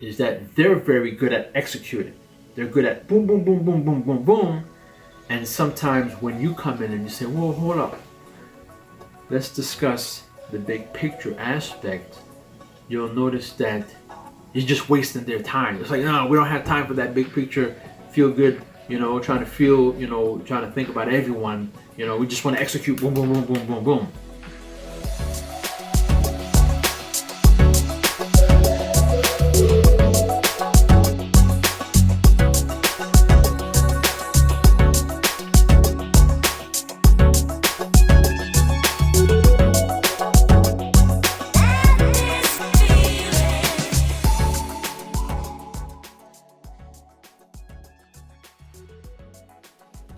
is that they're very good at executing. They're good at boom, boom, boom, boom, boom, boom, boom. And sometimes when you come in and you say, whoa, hold up, let's discuss the big picture aspect, you'll notice that you're just wasting their time. It's like, no, we don't have time for that big picture, feel good, trying to feel, trying to think about everyone. We just want to execute, boom, boom, boom, boom, boom, boom.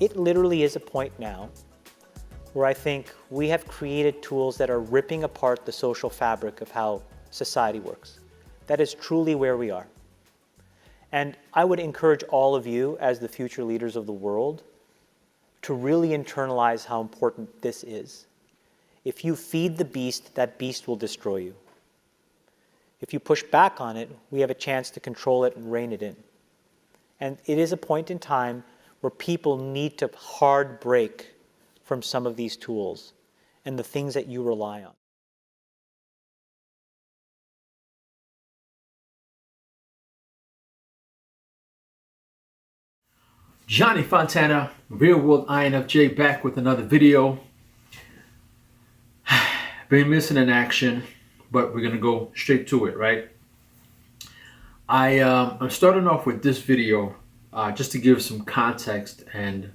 It literally is a point now where I think we have created tools that are ripping apart the social fabric of how society works. That is truly where we are. And I would encourage all of you, as the future leaders of the world, to really internalize how important this is. If you feed the beast, that beast will destroy you. If you push back on it, we have a chance to control it and rein it in. And it is a point in time where people need to hard break from some of these tools and the things that you rely on. Johnny Fontana, Real World INFJ, back with another video. Been missing in action, but we're gonna go straight to it, right? I'm starting off with this video just to give some context and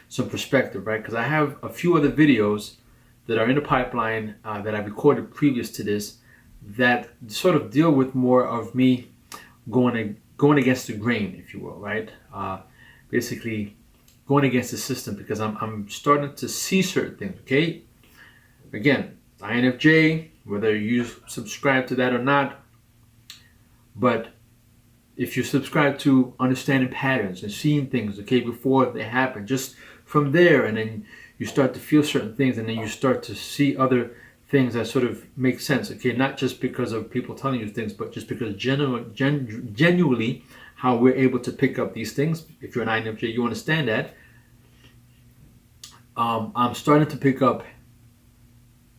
some perspective, right? Because I have a few other videos that are in the pipeline that I recorded previous to this that sort of deal with more of me going against the grain, if you will, right? Basically going against the system, because I'm starting to see certain things, okay? Again, INFJ, whether you subscribe to that or not, but if you subscribe to understanding patterns and seeing things, okay, before they happen, just from there, and then you start to feel certain things, and then you start to see other things that sort of make sense, okay, not just because of people telling you things, but just because genuinely how we're able to pick up these things. If you're an INFJ, you understand that. I'm starting to pick up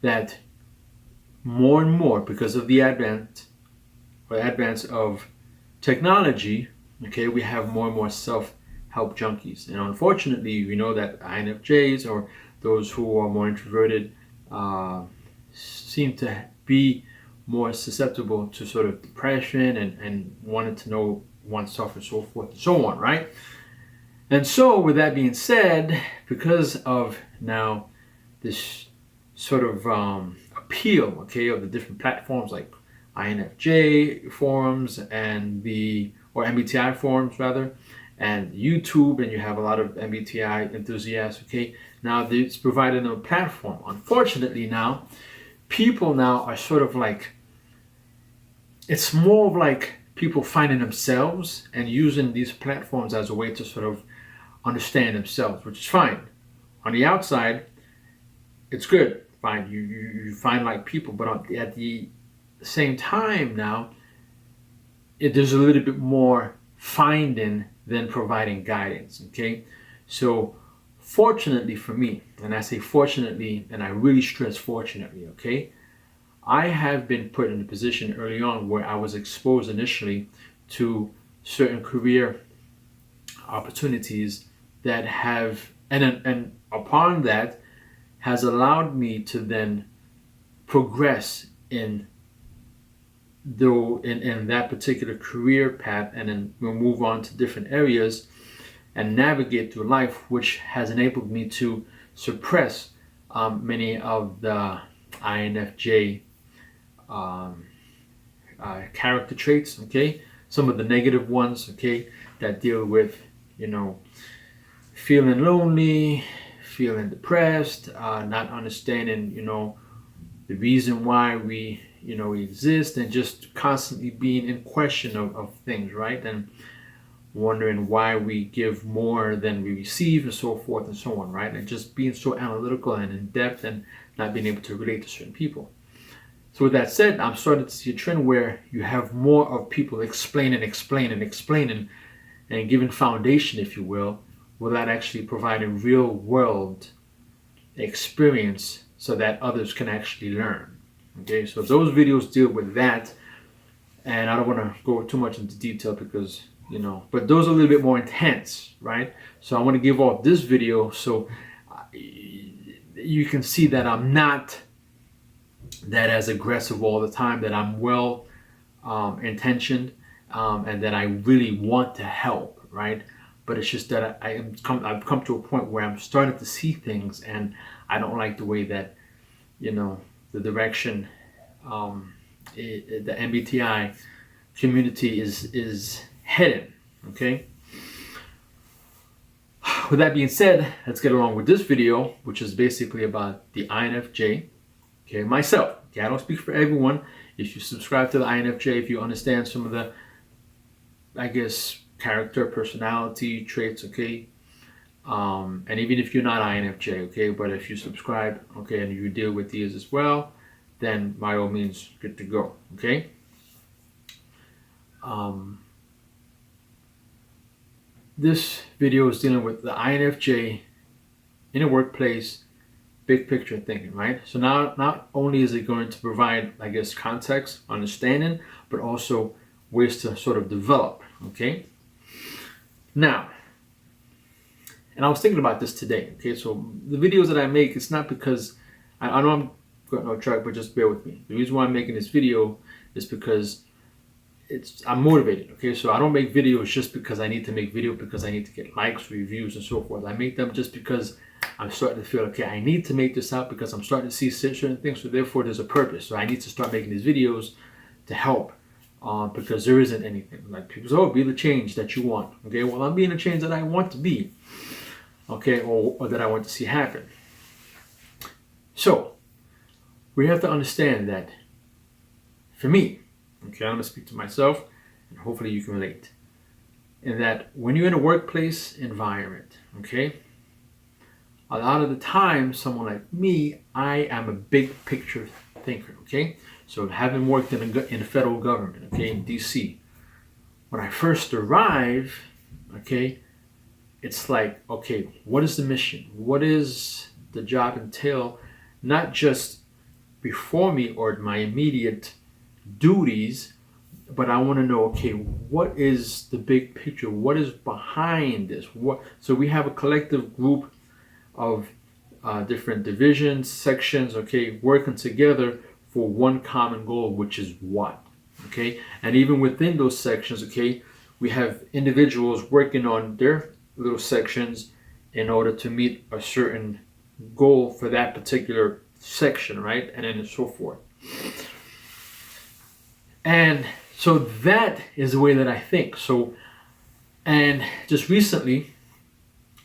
that more and more because of the advance of technology, okay, we have more and more self-help junkies. And unfortunately, we know that INFJs, or those who are more introverted, seem to be more susceptible to sort of depression and wanting to know oneself and so forth and so on, right? And so with that being said, because of now this sort of appeal, okay, of the different platforms like INFJ forums and or MBTI forums rather, and YouTube, and you have a lot of MBTI enthusiasts, okay? Now it's providing a platform. Unfortunately now, people now are sort of like, it's more of like people finding themselves and using these platforms as a way to sort of understand themselves, which is fine. On the outside, it's good, fine, you find like people, but at the same time now, there's a little bit more finding than providing guidance, okay? So fortunately for me, and I say fortunately, and I really stress fortunately, okay, I have been put in a position early on where I was exposed initially to certain career opportunities that have, and upon that, has allowed me to then progress in that particular career path, and then we'll move on to different areas and navigate through life, which has enabled me to suppress many of the INFJ character traits, okay, some of the negative ones, okay, that deal with, feeling lonely, feeling depressed, not understanding, the reason why we exist, and just constantly being in question of things, right? And wondering why we give more than we receive, and so forth and so on, right? And just being so analytical and in depth, and not being able to relate to certain people. So with that said, I'm starting to see a trend where you have more of people explaining and giving foundation, if you will, without actually providing real world experience so that others can actually learn. Okay, so those videos deal with that, and I don't want to go too much into detail because, but those are a little bit more intense, right? So I want to give off this video so you can see that I'm not that as aggressive all the time, that I'm well intentioned, and that I really want to help, right? But it's just that I've come to a point where I'm starting to see things, and I don't like the way that, the direction the MBTI community is headed. Okay. With that being said, let's get along with this video, which is basically about the INFJ. Okay, myself. Okay, I don't speak for everyone. If you subscribe to the INFJ, if you understand some of the, I guess, character, personality traits, okay, and even if you're not INFJ, okay, but if you subscribe, okay, and you deal with these as well, then by all means, good to go, okay. This video is dealing with the INFJ in a workplace, big picture thinking, right? So now, not only is it going to provide, I guess, context, understanding, but also ways to sort of develop, okay? Now, and I was thinking about this today, okay? So the videos that I make, it's not because, I know I'm going off track, but just bear with me. The reason why I'm making this video is because I'm motivated, okay? So I don't make videos just because I need to make video, because I need to get likes, reviews, and so forth. I make them just because I'm starting to feel, okay, I need to make this out because I'm starting to see certain things, so therefore there's a purpose. So I need to start making these videos to help, because there isn't anything. Like people say, oh, be the change that you want. Okay, well, I'm being the change that I want to be, okay, or that I want to see happen. So we have to understand that for me, okay, I'm going to speak to myself, and hopefully you can relate, in that when you're in a workplace environment, okay, a lot of the time, someone like me, I am a big picture thinker, okay? So having worked in the federal government, okay, in DC, when I first arrive, okay, it's like, okay, what is the mission? What is the job entail? Not just before me or my immediate duties, but I want to know, okay, what is the big picture? What is behind this? So we have a collective group of different divisions, sections, okay, working together for one common goal, which is what, okay? And even within those sections, okay, we have individuals working on their little sections in order to meet a certain goal for that particular section, right? And then so forth. And so that is the way that I think. So, and just recently,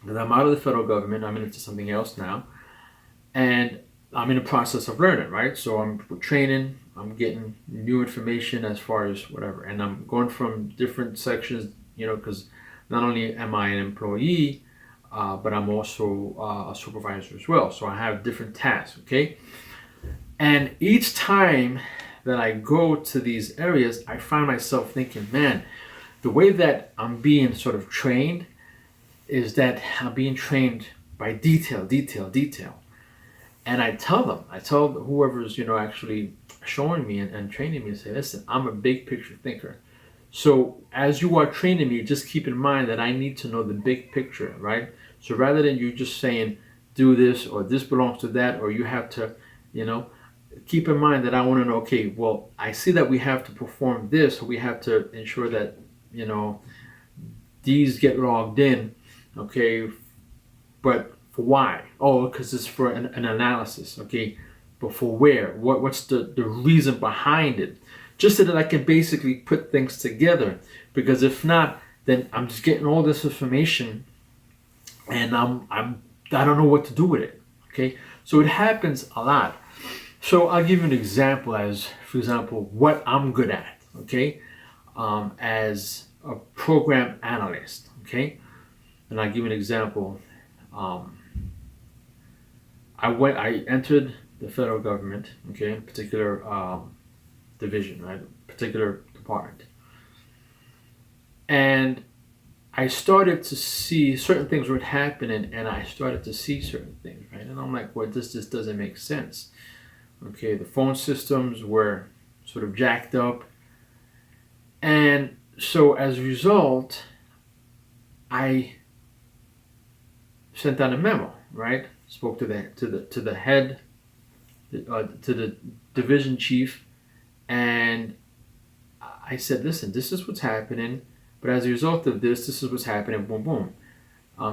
that I'm out of the federal government, I'm into something else now, and I'm in the process of learning, right? So I'm training, I'm getting new information as far as whatever, and I'm going from different sections, because not only am I an employee, but I'm also a supervisor as well. So I have different tasks, okay? And each time that I go to these areas, I find myself thinking, man, the way that I'm being sort of trained is that I'm being trained by detail. And I tell whoever's, actually showing me and training me, and say, listen, I'm a big picture thinker. So as you are training me, just keep in mind that I need to know the big picture, right? So rather than you just saying, do this, or this belongs to that, or you have to, keep in mind that I want to know, okay, well, I see that we have to perform this, or we have to ensure that, these get logged in, okay, but for why? Oh, because it's for an analysis, okay, but for where? What's the reason behind it? Just so that I can basically put things together, because if not, then I'm just getting all this information and I don't know what to do with it, okay? So it happens a lot. So I'll give you an example as, for example, what I'm good at, okay, as a program analyst, okay? And I'll give you an example. I entered the federal government, okay, particular division, right, particular department. And I started to see certain things were happening, and I started to see certain things, right? And I'm like, well, this just doesn't make sense. Okay, the phone systems were sort of jacked up. And so as a result, I sent out a memo, right? Spoke to the head, to the division chief, and I said, listen, this is what's happening, but as a result of this is what's happening, boom, boom.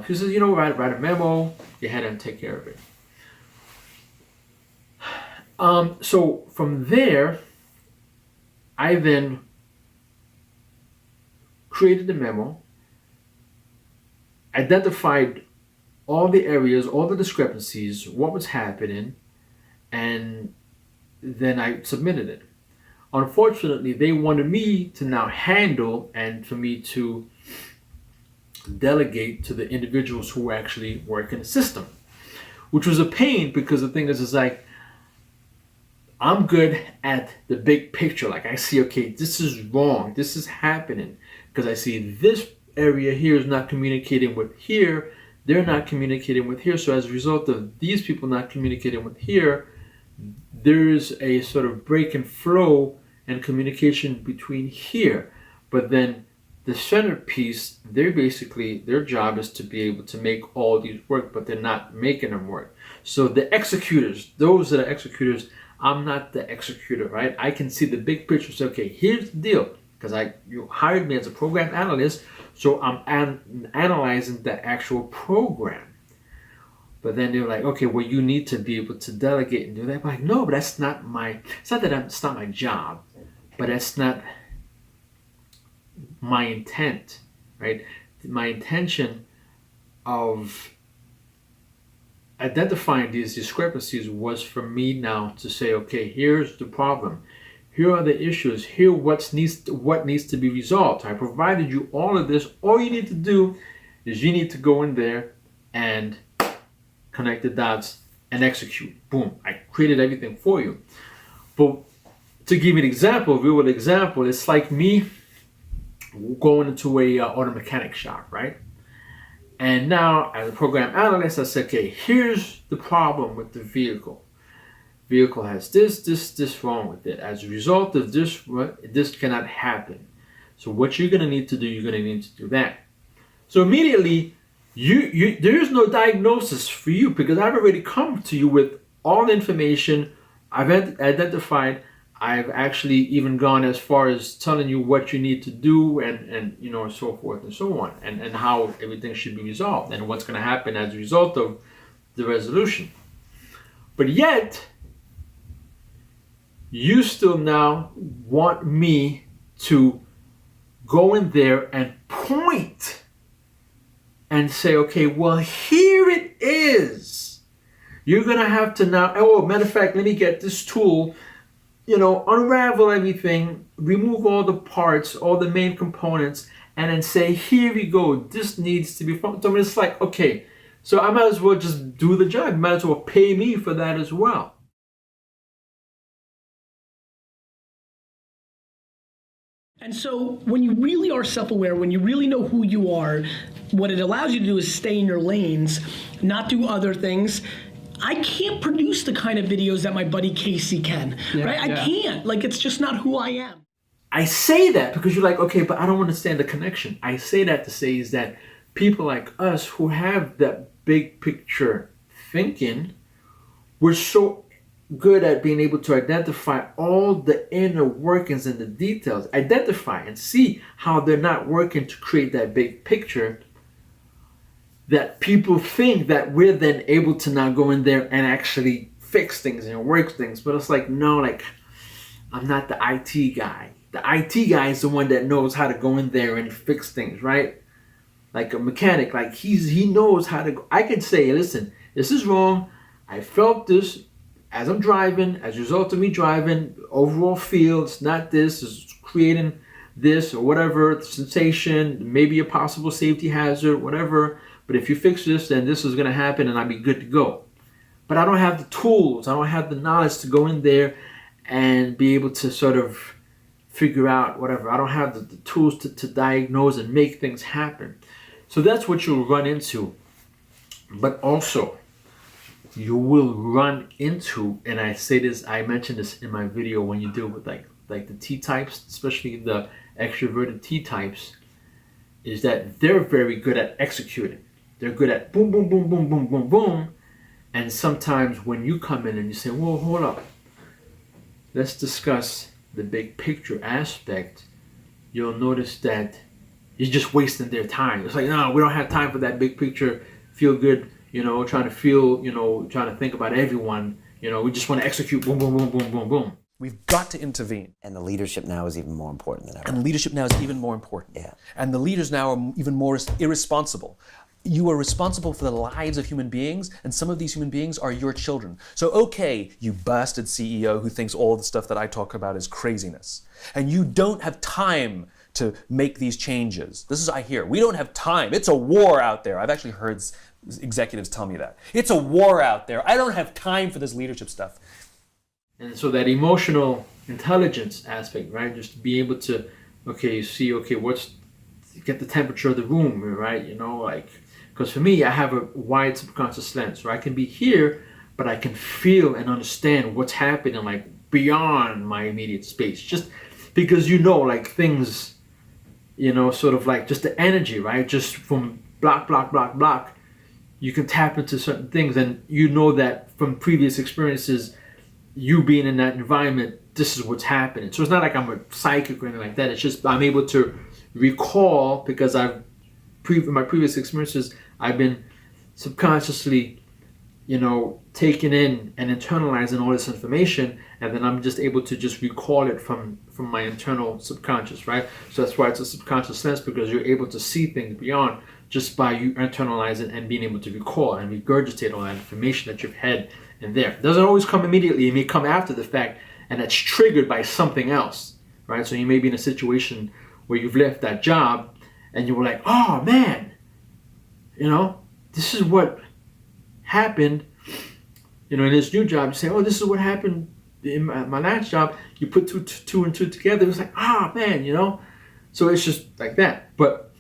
She says, write a memo, go ahead and take care of it. So from there, I then created the memo, identified all the areas, all the discrepancies, what was happening, and then I submitted it. Unfortunately, they wanted me to now handle and for me to delegate to the individuals who actually work in the system, which was a pain because the thing is, it's like, I'm good at the big picture. Like I see, okay, this is wrong. This is happening because I see this area here is not communicating with here. They're not communicating with here. So as a result of these people not communicating with here, there's a sort of break and flow and communication between here. But then the centerpiece, their job is to be able to make all these work, but they're not making them work. So the executors, those that are executors, I'm not the executor, right? I can see the big picture. Say, okay, here's the deal, because you hired me as a program analyst, so I'm analyzing the actual program. But then they're like, okay, well, you need to be able to delegate and do that. I'm like, no, but that's not it's not my job, but that's not my intent, right? My intention of identifying these discrepancies was for me now to say, okay, here's the problem. Here are the issues. Here what needs to be resolved. I provided you all of this. All you need to do is you need to go in there and connect the dots and execute. Boom. I created everything for you. But to give you an example, a real world example, it's like me going into a auto mechanic shop, right? And now, as a program analyst, I said, okay, here's the problem with the vehicle. Vehicle has this wrong with it. As a result of this, this cannot happen. So what you're going to need to do, you're going to need to do that. So immediately, there is no diagnosis for you because I've already come to you with all the information. I've identified. I've actually even gone as far as telling you what you need to do and so forth and so on, and how everything should be resolved and what's going to happen as a result of the resolution. But yet, you still now want me to go in there and point and say, okay, well, here it is. You're going to have to now, matter of fact, let me get this tool, unravel everything, remove all the parts, all the main components, and then say, here we go, this needs to be found. So it's like, okay, so I might as well just do the job. You might as well pay me for that as well. And so when you really are self-aware, when you really know who you are, what it allows you to do is stay in your lanes, not do other things. I can't produce the kind of videos that my buddy Casey can, right? I can't. Like, it's just not who I am. I say that because you're like, okay, but I don't understand the connection. I say that to say is that people like us who have that big picture thinking, we're so good at being able to identify all the inner workings and the details, identify and see how they're not working to create that big picture, that people think that we're then able to now go in there and actually fix things and work things. But it's like, no, like, I'm not the IT guy. The IT guy is the one that knows how to go in there and fix things, right? Like a mechanic, like he knows how to go. I can say, listen, this is wrong. I felt this as I'm driving, as a result of me driving, overall feel, it's not this, it's creating this or whatever, sensation, maybe a possible safety hazard, whatever. But if you fix this, then this is going to happen and I'll be good to go. but I don't have the tools, I don't have the knowledge to go in there and be able to sort of figure out whatever. I don't have the tools to diagnose and make things happen. So that's what you'll run into. But also, you will run into, and I mentioned this in my video, when you deal with like the T types, especially the extroverted T types, is that they're very good at executing. They're good at boom, boom, boom, boom, boom, boom, boom. And sometimes when you come in and you say, well, hold up, let's discuss the big picture aspect, you'll notice that you're just wasting their time. It's like, no, we don't have time for that big picture, feel good, trying to think about everyone, we just want to execute, boom, boom, boom, boom, boom, boom. We've got to intervene. And the leadership now is even more important than ever. And leadership now is even more important. Yeah. And the leaders now are even more irresponsible. You are responsible for the lives of human beings, and some of these human beings are your children. So, okay, you bastard CEO who thinks all the stuff that I talk about is craziness, and you don't have time to make these changes. This is what I hear. We don't have time. It's a war out there. I've actually heard executives tell me that. It's a war out there. I don't have time for this leadership stuff. And so that emotional intelligence aspect, right? Just to be able to, get the temperature of the room, right? Because for me, I have a wide subconscious lens, so I can be here, but I can feel and understand what's happening, like beyond my immediate space. Just because things, sort of like just the energy, right? Just from block, block, block, block, you can tap into certain things, and that from previous experiences, you being in that environment, this is what's happening. So it's not like I'm a psychic or anything like that. It's just I'm able to recall, because in my previous experiences, I've been subconsciously, taking in and internalizing all this information, and then I'm just able to just recall it from my internal subconscious, right? So that's why it's a subconscious sense, because you're able to see things beyond just by you internalizing and being able to recall and regurgitate all that information that you've had in there. It doesn't always come immediately. It may come after the fact, and it's triggered by something else, right? So you may be in a situation where you've left that job and you were like, oh man, this is what happened, in this new job. You say, oh, this is what happened in my last job. You put two and two together. It's like, man, So it's just like that. But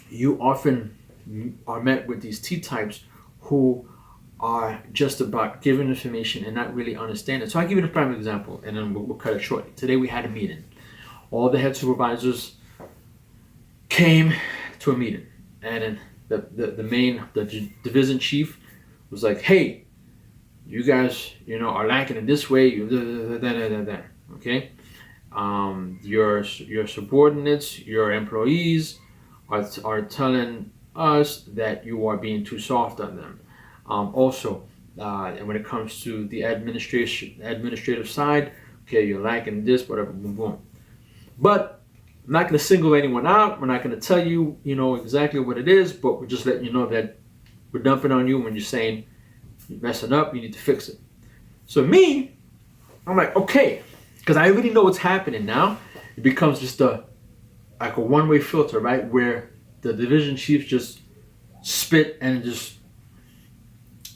you often are met with these T types who are just about giving information and not really understanding. So I'll give you a prime example, and then we'll cut it short. Today we had a meeting. All the head supervisors came to a meeting, and then the division chief was like, hey, you guys, are lacking in this way, okay? Your subordinates, your employees are telling us that you are being too soft on them. And when it comes to the administrative side, okay, you're lacking this, whatever, boom, boom. But I'm not going to single anyone out. We're not going to tell you, exactly what it is, but we're just letting you know that we're dumping on you when you're saying you're messing up, you need to fix it. So me, I'm like, okay, because I already know what's happening now. It becomes just a one-way filter, right? Where the division chiefs just spit and just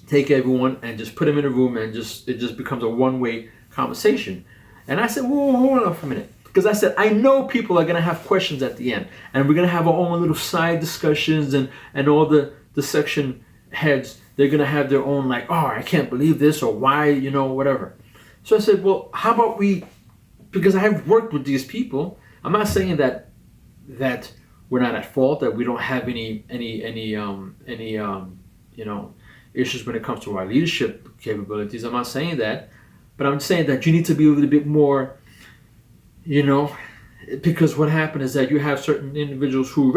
take everyone and just put them in a room, and it just becomes a one-way conversation. And I said, whoa, hold on for a minute. Because I said, I know people are going to have questions at the end, and we're going to have our own little side discussions, and all the section heads, they're going to have their own, like, oh, I can't believe this, or why, whatever. So I said, well, how about because I've worked with these people, I'm not saying that we're not at fault, that we don't have any issues when it comes to our leadership capabilities. I'm not saying that, but I'm saying that you need to be a little bit more, because what happened is that you have certain individuals who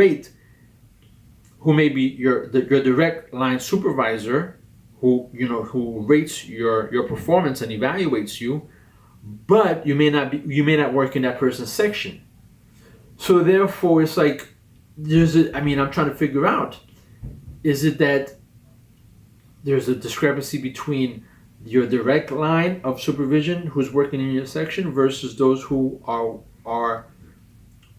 may be your direct line supervisor, who rates your performance and evaluates you, but you may not work in that person's section. So therefore, it's like I'm trying to figure out, is it that there's a discrepancy between your direct line of supervision who's working in your section versus those who are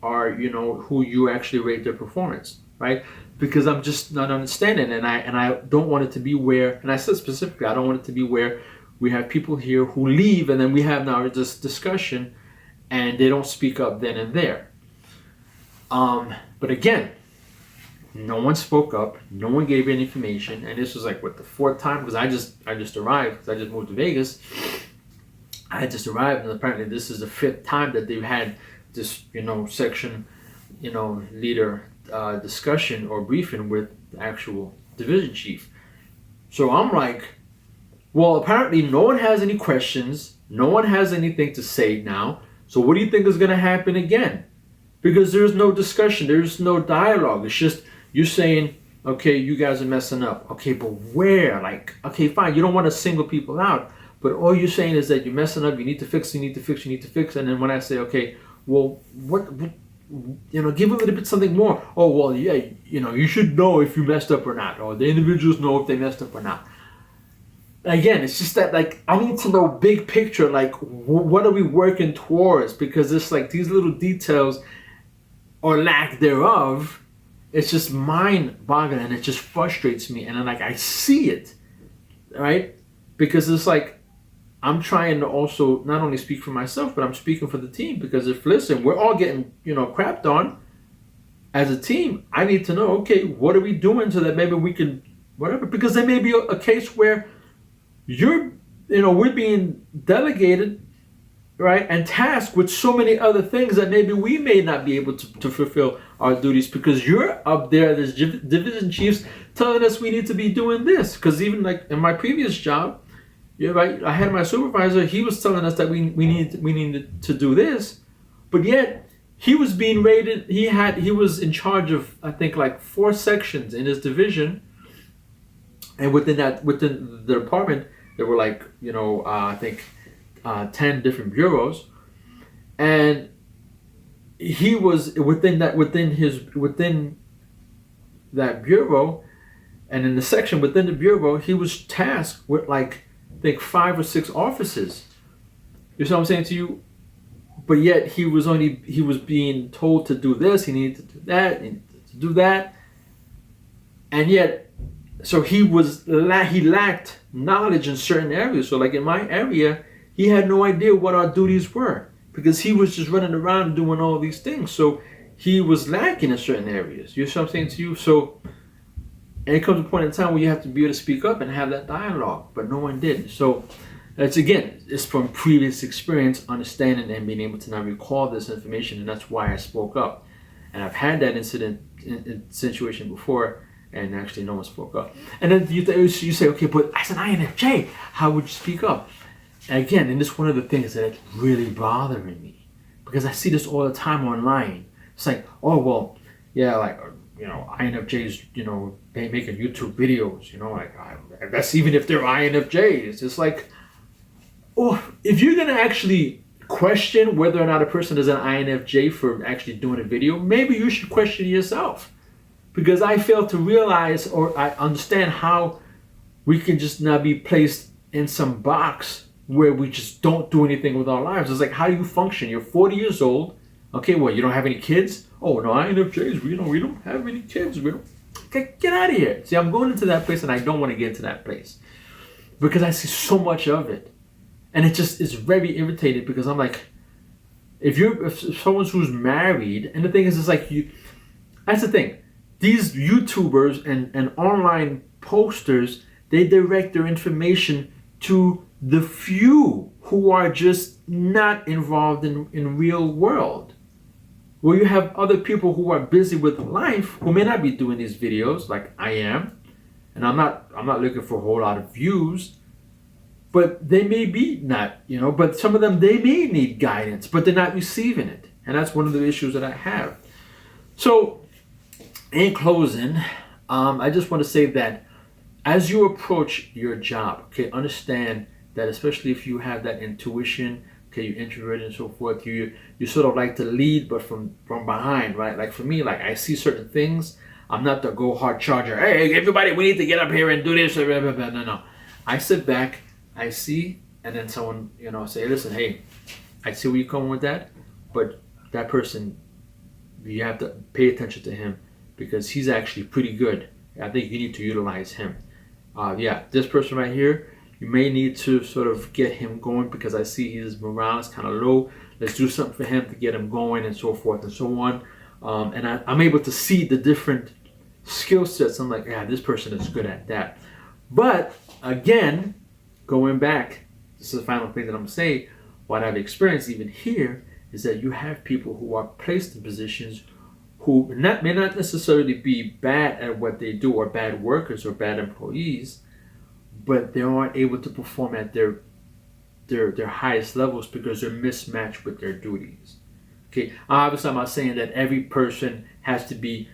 are, who you actually rate their performance, right? Because I'm just not understanding, and I don't want it to be where, and I said specifically, I don't want it to be where we have people here who leave, and then we have now this discussion, and they don't speak up then and there. But again, no one spoke up, no one gave any information, and this was like what, the fourth time, because I just arrived, because I just moved to Vegas. I just arrived, and apparently this is the fifth time that they've had this, section, leader discussion or briefing with the actual division chief. So I'm like, well, apparently no one has any questions, no one has anything to say now. So what do you think is going to happen again? Because there's no discussion, there's no dialogue. It's just you saying, okay, you guys are messing up. Okay, but where? Like, okay, fine, you don't want to single people out, but all you're saying is that you're messing up, you need to fix, you need to fix, you need to fix. And then when I say, okay, well, what give a little bit something more. Oh, well, yeah, you should know if you messed up or not, or the individuals know if they messed up or not. Again, it's just that, like, I need to know big picture, like, what are we working towards? Because it's like these little details or lack thereof, it's just mind-boggling, and it just frustrates me. And then, like, I see it, right? Because it's like, I'm trying to also not only speak for myself, but I'm speaking for the team. Because if, listen, we're all getting, crapped on as a team, I need to know, okay, what are we doing so that maybe we can, whatever. Because there may be a case where we're being delegated, right, and tasked with so many other things that maybe we may not be able to fulfill our duties, because you're up there as division chiefs telling us we need to be doing this. Because even like in my previous job, right, I had my supervisor, he was telling us that we needed to do this, but yet he was being rated, he was in charge of, I think, like 4 sections in his division, and within the department there were like, I think 10 different bureaus, and he was within that bureau, and in the section within the bureau, he was tasked with like, I think 5 or 6 offices. You see what I'm saying to you? But yet he was being told to do this, he needed to do that, he needed to do that, and yet, so he lacked knowledge in certain areas. So like in my area, he had no idea what our duties were, because he was just running around doing all these things. So he was lacking in certain areas. You see what I'm saying to you? So, and it comes a point in time where you have to be able to speak up and have that dialogue, but no one did. So it's from previous experience, understanding and being able to now recall this information, and that's why I spoke up. And I've had that situation before, and actually no one spoke up. And then you say, okay, but as an INFJ, how would you speak up? And again, and this is one of the things that is really bothering me, because I see this all the time online. It's like, oh, well, yeah, like, INFJs, they making YouTube videos, like, that's even if they're INFJs. It's like, oh, if you're going to actually question whether or not a person is an INFJ for actually doing a video, maybe you should question yourself. Because I fail to realize, or I understand how we can just not be placed in some box where we just don't do anything with our lives. It's like, how do you function? You're 40 years old. Okay, well, you don't have any kids? Oh, no, INFJs, we don't have any kids. Okay, get out of here. See, I'm going into that place, and I don't want to get into that place, because I see so much of it. And it just is very irritated, because I'm like, if someone who's married, and the thing is, it's like, that's the thing. These YouTubers and online posters, they direct their information to the few who are just not involved in real world. Where you have other people who are busy with life, who may not be doing these videos like I am, and I'm not looking for a whole lot of views, but they may be not, but some of them, they may need guidance, but they're not receiving it. And that's one of the issues that I have. So, in closing, I just want to say that as you approach your job, okay, understand that, especially if you have that intuition, okay, you're introverted and so forth, you sort of like to lead, but from behind, right? Like for me, like I see certain things, I'm not the go hard charger. Hey, everybody, we need to get up here and do this. No. I sit back, I see, and then someone, say, listen, hey, I see where you're coming with that, but that person you have to pay attention to him because he's actually pretty good. I think you need to utilize him. Yeah, this person right here, you may need to sort of get him going because I see his morale is kind of low. Let's do something for him to get him going and so forth and so on. And I'm able to see the different skill sets. I'm like, yeah, this person is good at that. But again, going back, this is the final thing that I'm going to say. What I've experienced even here is that you have people who are placed in positions who may not necessarily be bad at what they do or bad workers or bad employees, but they aren't able to perform at their highest levels because they're mismatched with their duties. Okay, obviously I'm not saying that every person has to be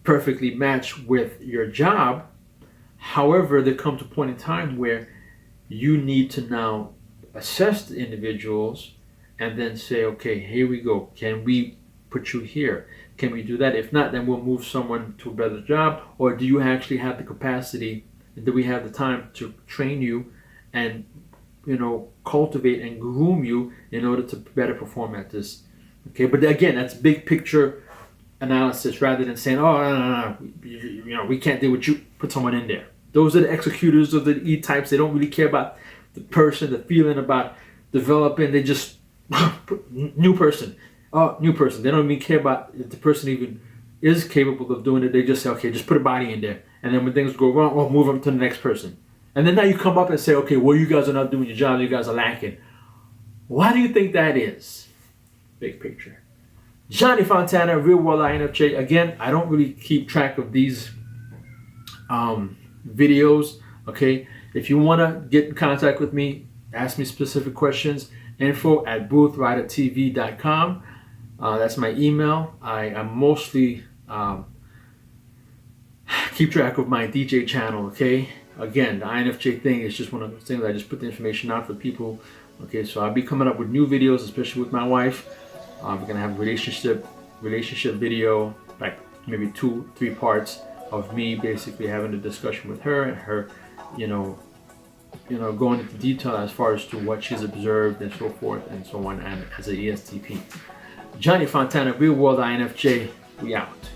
perfectly matched with your job. However, there comes a point in time where you need to now assess the individuals and then say, okay, here we go. Can we put you here? Can we do that? If not, then we'll move someone to a better job. Or do you actually have the capacity? Do we have the time to train you and, cultivate and groom you in order to better perform at this? Okay, but again, that's big picture analysis rather than saying, oh, no, we can't deal with you. Put someone in there. Those are the executors of the E-types. They don't really care about the person, the feeling about developing. They just new person. Oh, new person. They don't even care about if the person even is capable of doing it. They just say, okay, just put a body in there. And then when things go wrong, we'll move them to the next person. And then now you come up and say, okay, well, you guys are not doing your job. You guys are lacking. Why do you think that is? Big picture. Johnny Fontana, Real World INFJ. Again, I don't really keep track of these videos. Okay, if you want to get in contact with me, ask me specific questions. info@boothridertv.com. That's my email. I'm mostly keep track of my DJ channel. Okay, again, the INFJ thing is just one of those things. I just put the information out for people. Okay, so I'll be coming up with new videos, especially with my wife. We're gonna have a relationship video, like maybe 2-3 parts of me basically having a discussion with her and her, going into detail as far as to what she's observed and so forth and so on, and as an ESTP. Johnny Fontana, Real World INFJ, we out.